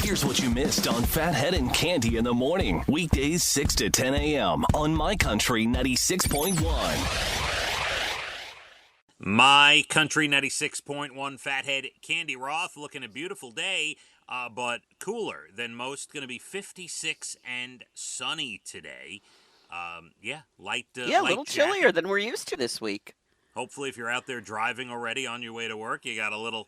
Here's what you missed on Phathead and Cande in the morning. Weekdays 6 to 10 a.m. on My Country 96.1. My Country 96.1 Phathead, Cande Roth, looking a beautiful day, but cooler than most. Going to be 56 and sunny today. Light a light little jacket. chillier than we're used to this week. Hopefully, if you're out there driving already on your way to work, you got a little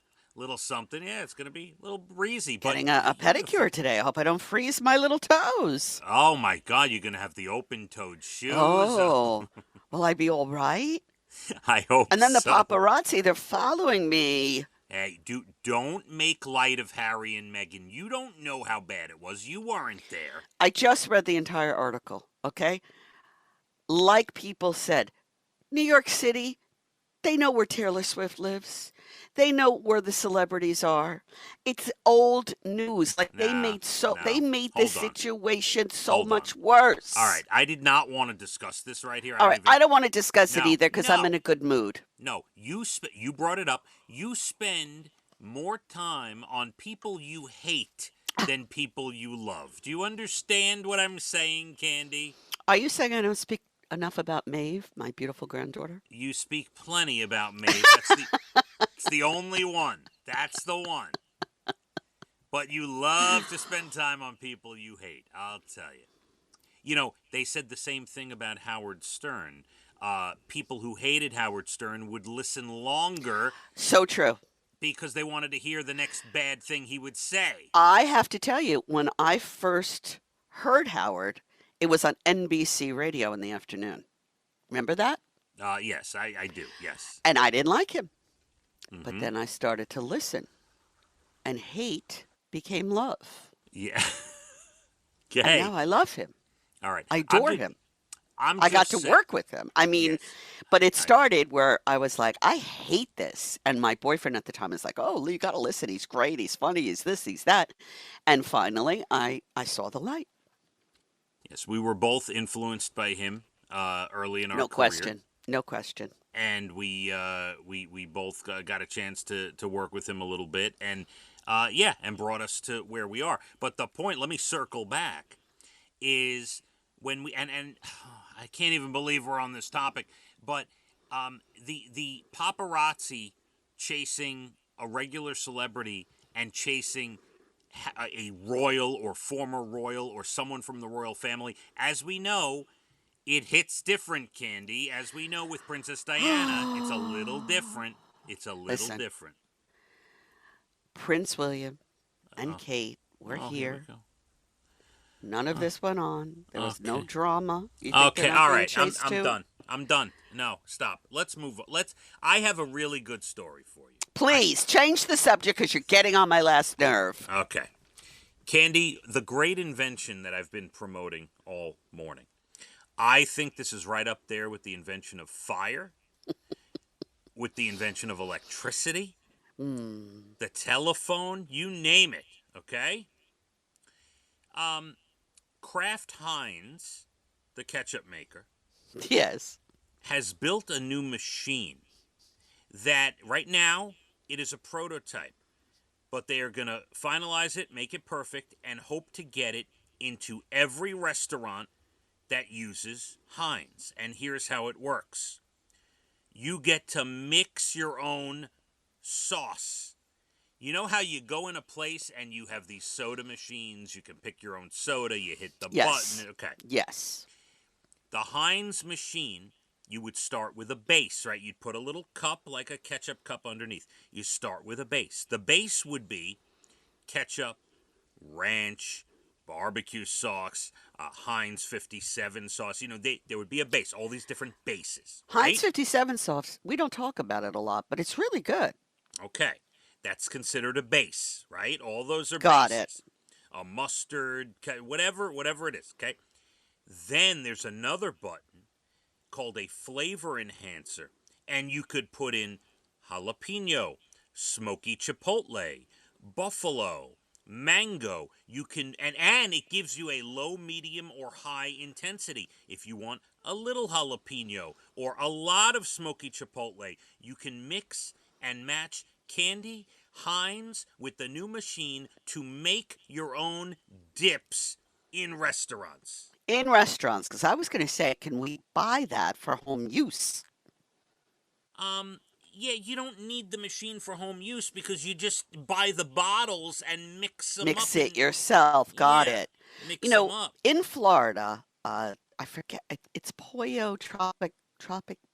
something. Yeah, it's going to be a little breezy. Getting but a pedicure today. I hope I don't freeze my little toes. Oh, my God, you're going to have the open-toed shoes. Oh, will I be all right? I hope so. And then the paparazzi, they're following me. Hey, don't make light of Harry and Meghan. You don't know how bad it was. You weren't there. I just read the entire article, okay? Like people said, New York City, they know where Taylor Swift lives. They know where the celebrities are. It's old news. Like they made this situation so much worse. All right, I did not want to discuss this right here. All right, I don't want to discuss it either because I'm in a good mood. No, you brought it up. You spend more time on people you hate than people you love. Do you understand what I'm saying, Cande? Are you saying I don't speak enough about Maeve, my beautiful granddaughter? You speak plenty about Maeve. It's the only one. That's the one. But you love to spend time on people you hate, I'll tell you. You know, they said the same thing about Howard Stern. People who hated Howard Stern would listen longer. So true. Because they wanted to hear the next bad thing he would say. I have to tell you, when I first heard Howard, it was on NBC radio in the afternoon. Remember that? Yes, I do, yes. And I didn't like him. Mm-hmm. But then I started to listen. And hate became love. Yeah. Okay. And now I love him. All right. I adore him. I got to work with him. I mean, yes. But it started where I was like, I hate this. And my boyfriend at the time was like, oh, you got to listen. He's great. He's funny. He's this, he's that. And finally, I saw the light. Yes, we were both influenced by him early in our career. No question. And we both got a chance to work with him a little bit. And, and brought us to where we are. But the point, let me circle back, is when we, and I can't even believe we're on this topic, but the paparazzi chasing a regular celebrity and chasing a royal or former royal or someone from the royal family, as we know, it hits different, Cande. As we know with Princess Diana, it's a little different. Listen, different. Prince William and Kate were here. None of this went on. There was no drama. Okay, all right. I'm done. I'm done. No, stop. Let's move on. I have a really good story for you. Please, change the subject because you're getting on my last nerve. Okay. Cande, the great invention that I've been promoting all morning. I think this is right up there with the invention of fire, with the invention of electricity, the telephone, you name it, okay? Kraft Heinz, the ketchup maker, yes, has built a new machine that right now it is a prototype, but they are going to finalize it, make it perfect, and hope to get it into every restaurant that uses Heinz. And here's how it works. You get to mix your own sauce. You know how you go in a place and you have these soda machines, you can pick your own soda, you hit the button. Okay. Yes. The Heinz machine, you would start with a base, right? You'd put a little cup, like a ketchup cup underneath. You start with a base. The base would be ketchup, ranch, barbecue sauce, Heinz 57 sauce. You know, there would be a base, all these different bases. Heinz 57 sauce, we don't talk about it a lot, but it's really good. Okay. That's considered a base, right? All those are Got bases. A mustard, whatever it is, okay? Then there's another button called a flavor enhancer, and you could put in jalapeno, smoky chipotle, buffalo, mango. You can and it gives you a low, medium, or high intensity. If you want a little jalapeno or a lot of smoky chipotle, you can mix and match. Cande, Heinz with the new machine to make your own dips in restaurants. In restaurants, because I was going to say, can we buy that for home use? Yeah, you don't need the machine for home use because you just buy the bottles and mix them up. Mix it yourself. Got yeah, it. mix You them know, up. in Florida, I forget, it's Pollo Tropic.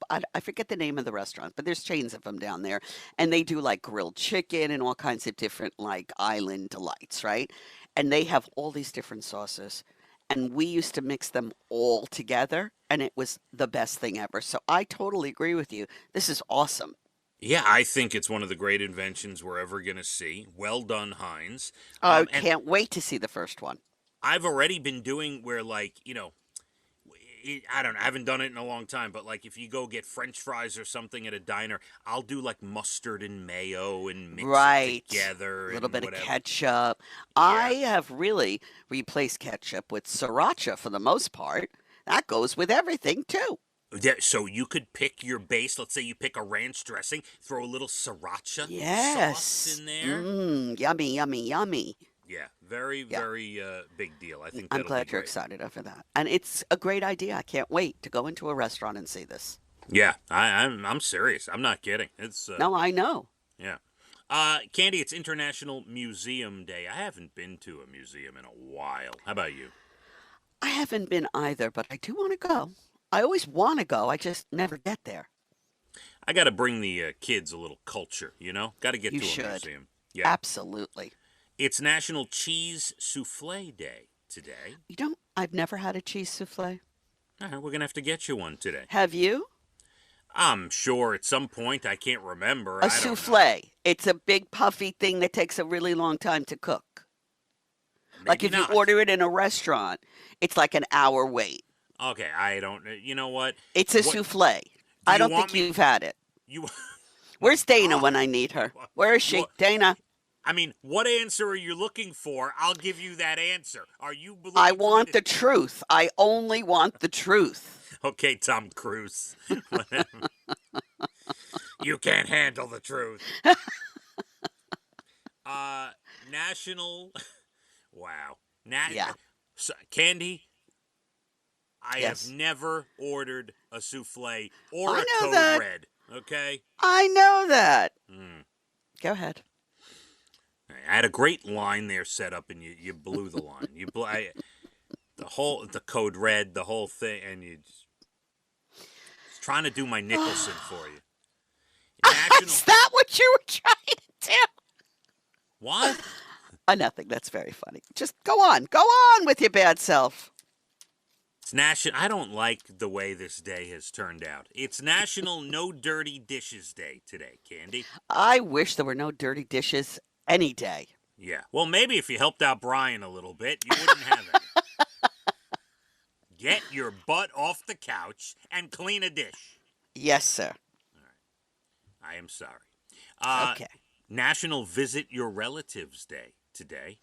I forget the name of the restaurant, but there's chains of them down there. And they do like grilled chicken and all kinds of different like island delights, right? And they have all these different sauces. And we used to mix them all together, and it was the best thing ever. So I totally agree with you. This is awesome. Yeah, I think it's one of the great inventions we're ever going to see. Well done, Heinz. I And can't wait to see the first one. I've already been doing where, like, I don't know, I haven't done it in a long time, but like if you go get French fries or something at a diner, I'll do like mustard and mayo and mix it Right. together A little and bit of whatever. ketchup. I Yeah. have really replaced ketchup with sriracha for the most part. That goes with everything too. Yeah, so you could pick your base. Let's say you pick a ranch dressing, throw a little sriracha sauce Yes. in there. Yummy, yummy, yummy. Yeah, very, Yeah. very big deal. I think I'm that'll be glad you're great. excited over that. And it's a great idea. I can't wait to go into a restaurant and see this. Yeah, I'm serious. I'm not kidding. It's No, I know. yeah. Candy, it's International Museum Day. I haven't been to a museum in a while. How about you? I haven't been either, but I do want to go. I always want to go. I just never get there. I got to bring the kids a little culture, Got to get You to a should. museum. Yeah. Absolutely. It's National Cheese Souffle Day today. I've never had a cheese souffle. All right, we're going to have to get you one today. Have you? I'm sure at some point. I can't remember. A I don't know. souffle. It's a big puffy thing that takes a really long time to cook. Like Maybe if not. you order it in a restaurant, it's like an hour wait. Okay, I don't. You know what? It's a What- souffle. do I you don't want think me- you've had it. You. Where's Dana God. when I need her? Where is she? What- Dana, I mean, what answer are you looking for? I'll give you that answer. Are you? I looking for me want to- the truth. I only want the truth. Okay, Tom Cruise. Whatever. You can't handle the truth. National. Wow. Yeah. Candy. I Yes. have never ordered a souffle or I a know Code that. Red. Okay. I know that. Mm. Go ahead. I had a great line there set up, and you blew the line. The Code Red, the whole thing, and you just trying to do my Nicholson for you. Is that what you were trying to do? What? Nothing. That's very funny. Just go on. Go on with your bad self. It's national. I don't like the way this day has turned out. It's National No Dirty Dishes Day today, Candy. I wish there were no dirty dishes any day. Yeah. Well, maybe if you helped out Brian a little bit, you wouldn't have it. Get your butt off the couch and clean a dish. Yes, sir. I am sorry. Okay. National Visit Your Relatives Day today.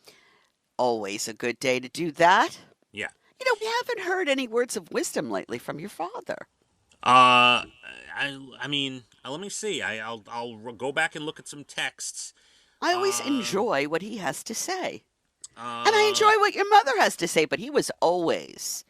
Always a good day to do that. Yeah. You know, we haven't heard any words of wisdom lately from your father. I mean, let me see. I'll go back and look at some texts. I always enjoy what he has to say. Uh, And I enjoy what your mother has to say, but he was always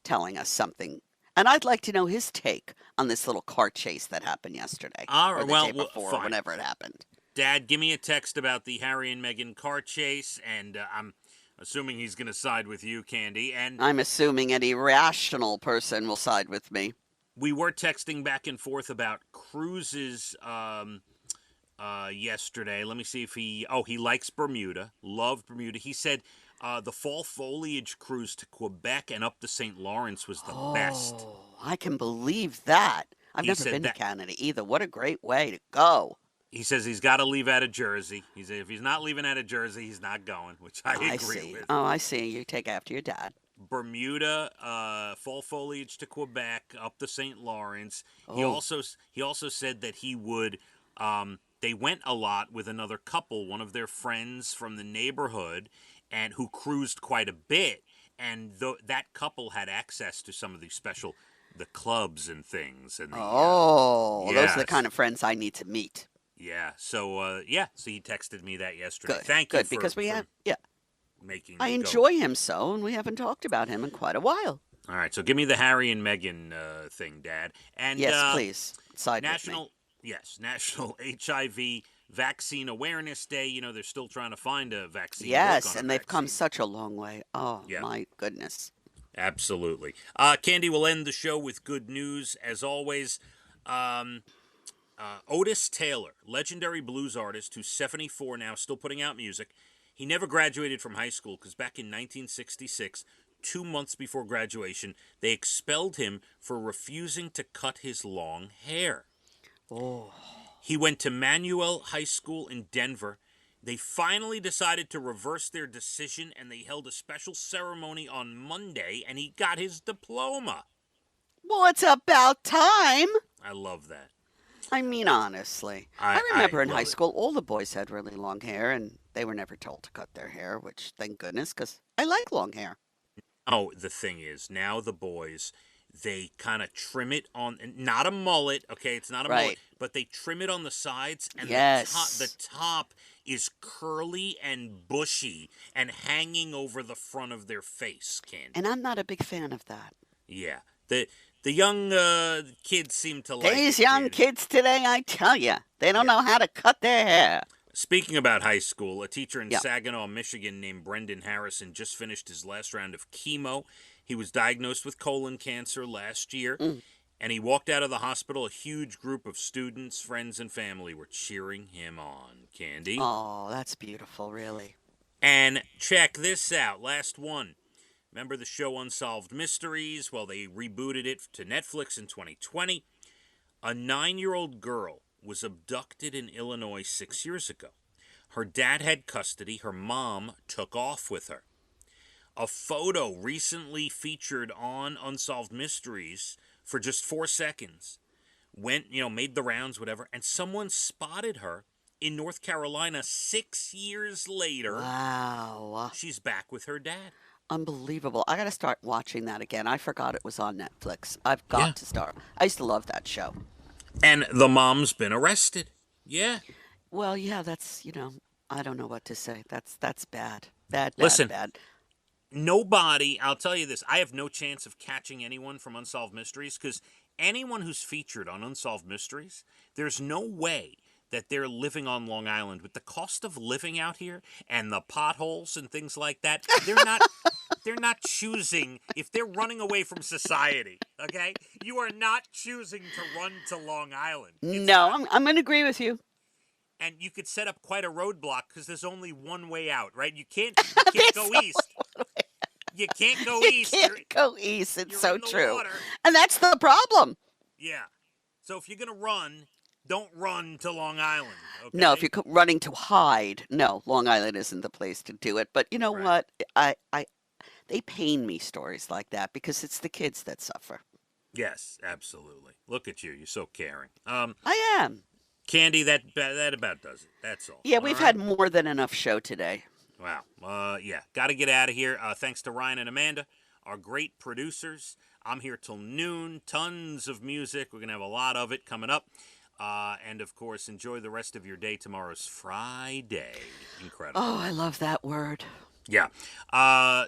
telling us something. And I'd like to know his take on this little car chase that happened yesterday. All Or right, the well, day before, fine. whenever it happened. Dad, give me a text about the Harry and Meghan car chase, and I'm assuming he's going to side with you, Candy. And I'm assuming any rational person will side with me. we were texting back and forth about cruises yesterday. Let me see if he likes Bermuda, loved Bermuda. He said the fall foliage cruise to Quebec and up to St. Lawrence was the best. Oh, I can believe that. I've He never said been that- to Canada either. What a great way to go. He says he's got to leave out of Jersey. He said if he's not leaving out of Jersey, he's not going, which I agree see. with. Oh, I see. You take after your dad. Bermuda, fall foliage to Quebec, up to St. Lawrence. He Oh. also said that he would. They went a lot with another couple, one of their friends from the neighborhood, and who cruised quite a bit. And that couple had access to some of these the clubs and things. And the, Oh, those are the yes. kind of friends I need to meet. Yeah. So so he texted me that yesterday. Good, Thank you good, because we have, making I me go. enjoy him so, and we haven't talked about him in quite a while. All right, so give me the Harry and Meghan thing, Dad. And Yes, please. Side with me. National HIV Vaccine Awareness Day. You know, they're still trying to find a vaccine. Yes, and they've come such a long way. Oh, Yeah. my goodness. Absolutely. Cande will end the show with good news, as always. Otis Taylor, legendary blues artist who's 74 now, still putting out music. He never graduated from high school because back in 1966, 2 months before graduation, they expelled him for refusing to cut his long hair. Oh. He went to Manuel High School in Denver. They finally decided to reverse their decision, and they held a special ceremony on Monday, and he got his diploma. Well, it's about time. I love that. I mean, honestly. I remember in high school, all the boys had really long hair, and they were never told to cut their hair, which, thank goodness, because I like long hair. Oh, the thing is, now the boys, they kind of trim it on, not a mullet, okay, it's not a mullet, but they trim it on the sides, and the top is curly and bushy and hanging over the front of their face, Cande. And I'm not a big fan of that. Yeah. The young kids seem to like it. These young kids today, I tell you, they don't know how to cut their hair. Speaking about high school, a teacher in Saginaw, Michigan named Brendan Harrison just finished his last round of chemo. He was diagnosed with colon cancer last year, and he walked out of the hospital. A huge group of students, friends, and family were cheering him on, Cande. Oh, that's beautiful, really. And check this out, last one. Remember the show Unsolved Mysteries? Well, they rebooted it to Netflix in 2020. A 9-year-old girl was abducted in Illinois 6 years ago. Her dad had custody. Her mom took off with her. A photo recently featured on Unsolved Mysteries for just 4 seconds made the rounds, whatever, and someone spotted her in North Carolina 6 years later. Wow. She's back with her dad. Unbelievable. I got to start watching that again. I forgot it was on Netflix. I've got to start. I used to love that show. And the mom's been arrested. Yeah. Well, yeah, that's, I don't know what to say. That's bad. Bad, Listen, bad. Nobody, I'll tell you this, I have no chance of catching anyone from Unsolved Mysteries because anyone who's featured on Unsolved Mysteries, there's no way that they're living on Long Island. With the cost of living out here and the potholes and things like that, they're not choosing, if they're running away from society, okay? You are not choosing to run to Long Island. I'm going to agree with you. And you could set up quite a roadblock because there's only one way out, right? You can't go east. You can't go east. You can't go east. It's so true. Water. And that's the problem. Yeah. So if you're going to run, don't run to Long Island. Okay? No, if you're running to hide, no, Long Island isn't the place to do it. But you know what? They pain me stories like that because it's the kids that suffer. Yes, absolutely. Look at you. You're so caring. I am. Cande, that about does it. That's all. Yeah, we've had more than enough show today. Wow. Got to get out of here. Thanks to Ryan and Amanda, our great producers. I'm here till noon. Tons of music. We're going to have a lot of it coming up. And, of course, enjoy the rest of your day. Tomorrow's Friday. Incredible. Oh, I love that word. Yeah.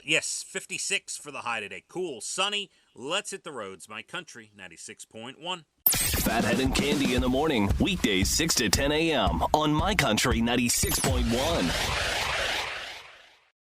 Yes, 56 for the high today. Cool. Sunny. Let's hit the roads. My Country, 96.1. Phathead and Cande in the morning. Weekdays 6 to 10 a.m. on My Country 96.1.